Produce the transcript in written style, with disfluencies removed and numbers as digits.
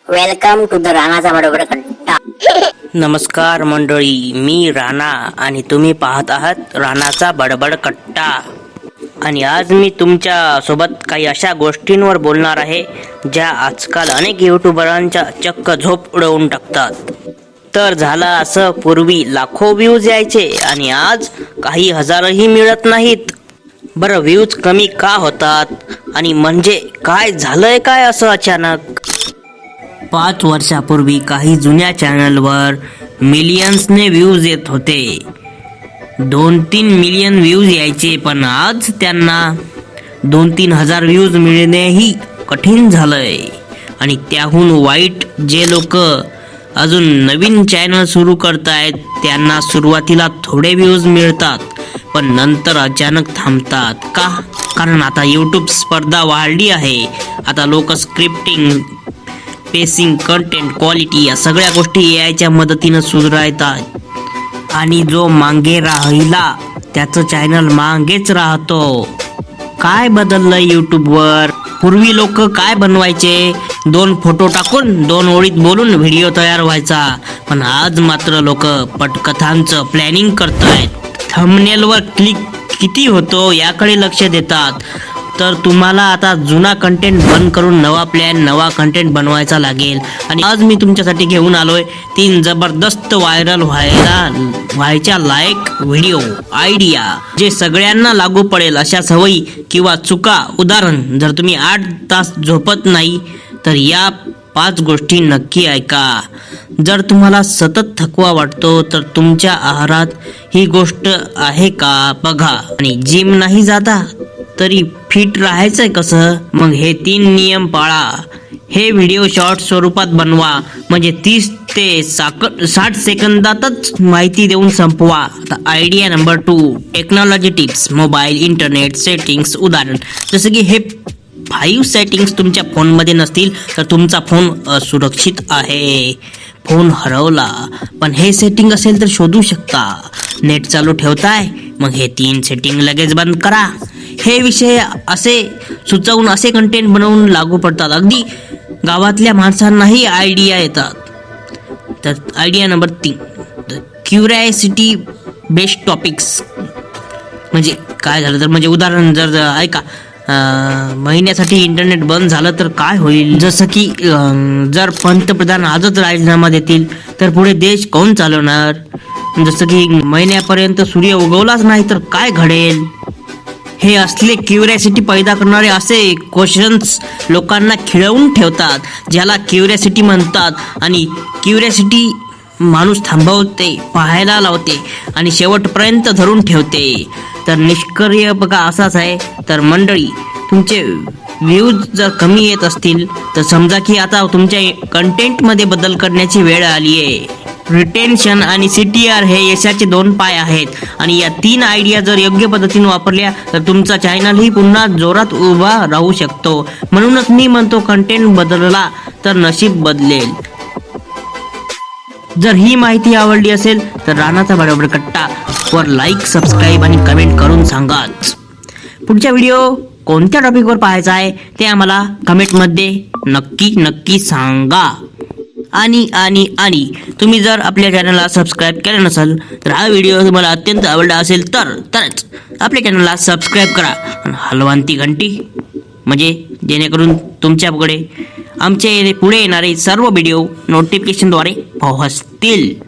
Welcome to the राणाचा बडबड कट्टा. नमस्कार मंडळी, मी राणा आणि तुम्ही पाहत आहात राणाचा बडबड कट्टा. आणि आज मी तुमच्या सोबत काही अशा गोष्टींवर बोलणार आहे ज्या आजकाल अनेक यूट्यूबरांच्या चक्क झोप उडवून टाकतात. तर झालं असं, पूर्वी लाखो व्ह्यूज यायचे आणि आज काही हजारही मिळत नाहीत. बरं, व्ह्यूज कमी का होतात आणि म्हणजे काय झालंय काय असं अचानक? 5 वर्षापूर्वी काही जुन्या चॅनलवर मिलियन्सने व्ह्यूज येत होते. 2-3 मिलियन व्ह्यूज यायचे, पण आज त्यांना 2-3 हजार व्ह्यूज मिळणेही कठीण झालंय. आणि त्याहून वाईट, जे लोक अजून नवीन चॅनल सुरू करतायत त्यांना सुरुवातीला थोडे व्ह्यूज मिळतात पण नंतर अचानक थांबतात. का? कारण आता यूट्यूब स्पर्धा वाढली आहे. आता लोक स्क्रिप्टिंग, पेसिंग, कंटेंट, क्वालिटी या सगळ्या गोष्टी एआयच्या मदतीनं सुधारतात. आणि जो मागे राहिला त्याचं चॅनल मागेच राहतो. काय बदललंय यूट्यूबवर? पूर्वी लोक काय बनवायचे? 2 फोटो टाकून 2 ओळीत बोलून व्हिडिओ तयार व्हायचा. पण आज मात्र लोक पटकथांचं प्लॅनिंग करतायत. थंबनेलवर क्लिक किती होतो याकडे लक्ष देतात. तर तुम्हाला आता जुना कंटेंट बंद करून नवा प्लॅन, नवा कंटेंट बनवायचा लागेल. आणि आज मी तुमच्यासाठी घेऊन आलोय 3 जबरदस्त व्हायरल व्हायच्या लायक व्हिडिओ आयडिया, जे सगळ्यांना लागू पडेल अशा सवयी किंवा चुका. उदाहरण, जर तुम्ही 8 तास झोपत नाही तर या 5 गोष्टी नक्की ऐका. जर तुम्हाला सतत थकवा वाटतो तर तुमच्या आहारात ही गोष्ट आहे का बघा. आणि जिम नाही जाता तरी फिट राहायचंय कसं? मग हे 3 नियम पाळा. हे व्हिडिओ शॉर्ट स्वरूपात बनवा, म्हणजे 30 ते 60 सेकंदातच माहिती देऊन संपवा. आता idea number 2, technology tips. Mobile, internet, settings. उदाहरण, जसं की हे 5 सेटिंग्स तुमच्या फोनमध्ये नसतील तर तुमचा फोन असुरक्षित आहे. फोन हरवला पण हे सेटिंग असेल तर शोधू शकता. नेट चालू ठेवताय, मग हे 3 सेटिंग लगेच बंद करा. हे विषय असे सुचवून असे कंटेंट बनवून लागू पडतात. अगदी गावातल्या माणसांनाही आयडिया येतात. तर idea number 3, curiosity based topics. म्हणजे काय झालं तर, म्हणजे उदाहरण, जर ऐका, महिन्यासाठी इंटरनेट बंद झालं तर काय होईल? जसं की जर पंतप्रधान आजच राजीनामा देतील तर पुढे देश कोण चालवणार? जसं की महिन्यापर्यंत सूर्य उगवलाच नाही तर काय घडेल? हे असले क्युरिओसिटी पैदा करणारे असे क्वेश्चन्स लोकांना खिळवून ठेवतात, ज्याला क्युरिओसिटी म्हणतात. आणि क्युरिओसिटी माणूस थांबवते, पाहायला लावते आणि शेवटपर्यंत धरून ठेवते. तर निष्क्रिय बघा असाच आहे. तर मंडळी, तुमचे व्ह्यूज जर कमी येत असतील तर समजा की आता तुमच्या कंटेंटमध्ये बदल करण्याची वेळ आली आहे. रिटेन्शन आणि CTR हे यशाचे 2 पाय आहेत. आणि या 3 आयडिया जर योग्य पद्धतीने वापरल्या तर तुमचा चॅनलही पुन्हा जोरात उभा राहू शकतो. म्हणूनच मी म्हणतो, कंटेंट बदलला तर नशीब बदलेल. जर ही माहिती आवडली असेल तर राणाचा बडबड कट्टा वर लाईक, सबस्क्राईब आणि कमेंट करून सांगाच. पुढचा व्हिडिओ कोणत्या टॉपिकवर पाहायचा आहे ते आम्हाला कमेंटमध्ये नक्की सांगा. आणि तुम्ही जर आपल्या चॅनलला सबस्क्राईब केलं नसेल तर हा व्हिडिओ तुम्हाला अत्यंत आवडला असेल तरच आपल्या चॅनलला सबस्क्राईब करा आणि हलवान ती घंटी, म्हणजे जेणेकरून तुमच्याकडे आमचे पुढे येणारे सर्व व्हिडिओ नोटिफिकेशनद्वारे पोहोचतील.